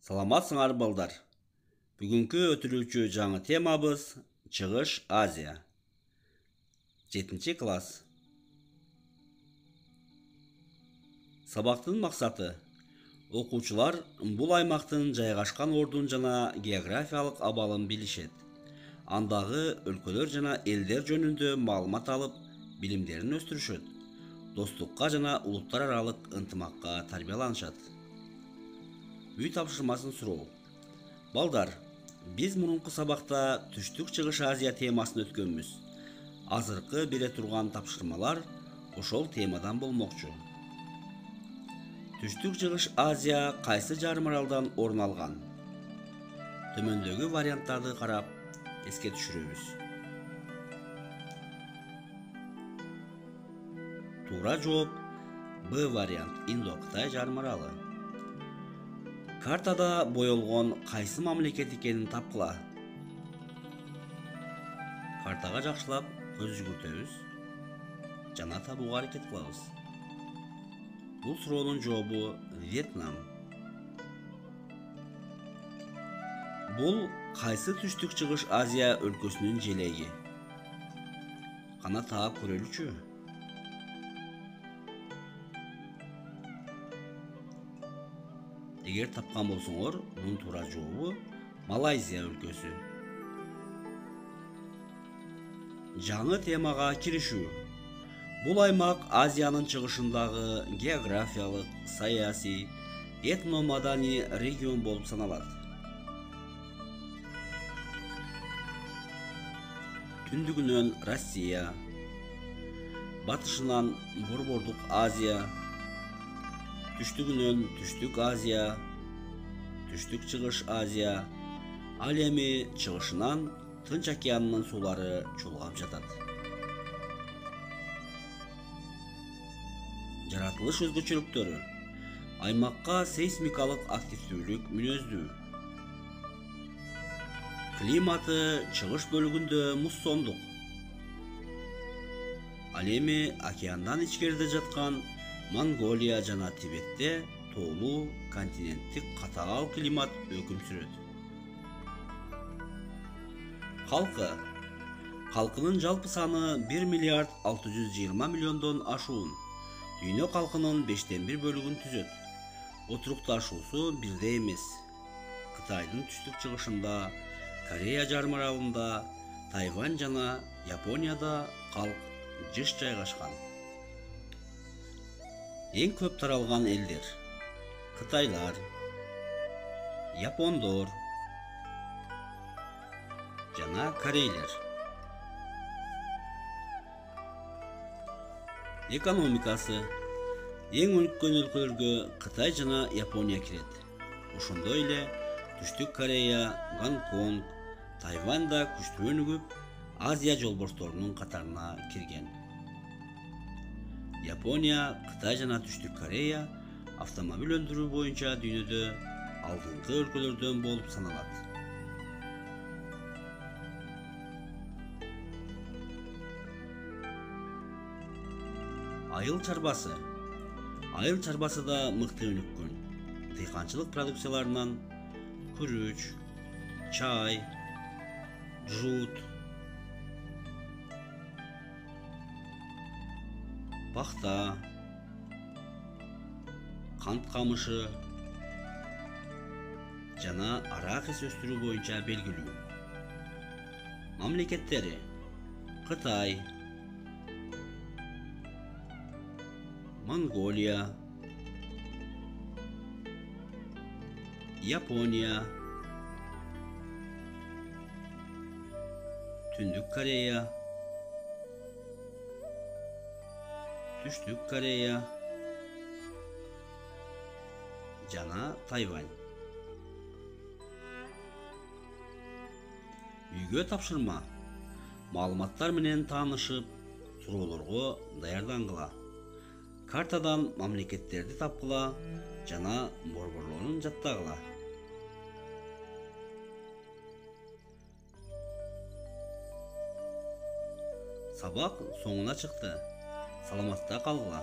Саламатсыңар балдар. Бүгүнкү өтүрүүчү жаңы темабыз Чыгыш Азия. 7 класс. Сабактын максаты окуучулар бул аймактын жайгашкан ордун жана географиялык абалын билишет. Андагы өлкөлөр жана элдер жөнүндө маалымат алып, билимдерин өстүрүшөт. Достукка жана улуттар аралык ынтымакка тарбияланышат. Үй тапшырмасын суроо. Балдар, биз мурунку сабакта Түштүк Чыгыш Азия темасын өткөнбүз. Азыркы бере турган тапшырмалар ошол темадан болмокчу. Түштүк Чыгыш Азия кайсы жарым аралдан орун алган? Төмөндөгү варианттарды карап, эске түшүрөбүз. Туура жооп Б вариант, Индо-Кытай жарым аралы. Картада боелгон кайсы мамлекет экенин тапкыла. Картага жакшылап көз жүгүртөбүз жана табууга аракет кылабыз. Бул суроонун жообу Вьетнам. Бул кайсы Түштүк Чыгыш Азия өлкөсүнүн желеги? Кана таап көрөлүчү. Эгер тапкан болсоңор, мунун туура жообу Малайзия өлкөсү. Жаңы темага киришүү. Бул аймак Азиянын чыгышындагы географиялык, саясий, этно-маданий регион болуп саналат. Түндүгүнөн Россия, батышынан Борбордук Азия, түштүгүнөн Түштүк Азия, Түштүк Чыгыш Азия, ал эми чыгышынан Тынч океанынын суулары чулгап жатат. Жаратылыш өзгөчөлүктөрү. Аймакка сейсмикалык активдүүлүк мүнөздүү. Климаты чыгыш бөлүгүндө муссондук. Ал эми океандан ичкериде жаткан Монголия жана Тибетте тоолуу континенттик катаал климат өкүм сүрөт. Калкынын жалпы саны 1 миллиард 620 миллиондон ашуун. Дүйнө калкынын 1/5 бөлүгүн түзөт. Отурукташуусу бирдей эмес. Кытайдын түштүк чыгышында, Корея жарым аралында, Тайвань жана Японияда калк жыш жайгашкан. Эң көп таралган элдер: Кытайлар, Япондор жана Корейлер. Экономикасы. Эң үлкөн өлкөлөргө Кытай жана Япония кирет. Ошондой эле Түштүк Корея, Гонконг, Тайвань да күчтүү өнүгүп, Азия жолборсторунун катарына кирген. Япония, Кытай жана Түштүк Корея автомобиль өндүрүү боюнча дүйнөдө алдыңкы өлкөлөрдөн болуп саналат. Айыл чарбасы. Айыл чарбасы да мыкты өнүккөн. Дыйканчылык продукцияларынан күрүч, чай, жут, пахта, кант камышы жана арахис өстүрүү боюнча белгилүү. Мамлекеттери: Кытай, Монголия, Япония, Түндүк Корея, Түштүк Корея жана Тайвань. Үйгө тапшырма. Маалыматтар менен таанышып, суроолорго даярдангыла. Картадан мамлекеттерди тапкыла жана борборлорун жаттагыла. Сабак соңуна чыкты. Саламатта калгыла.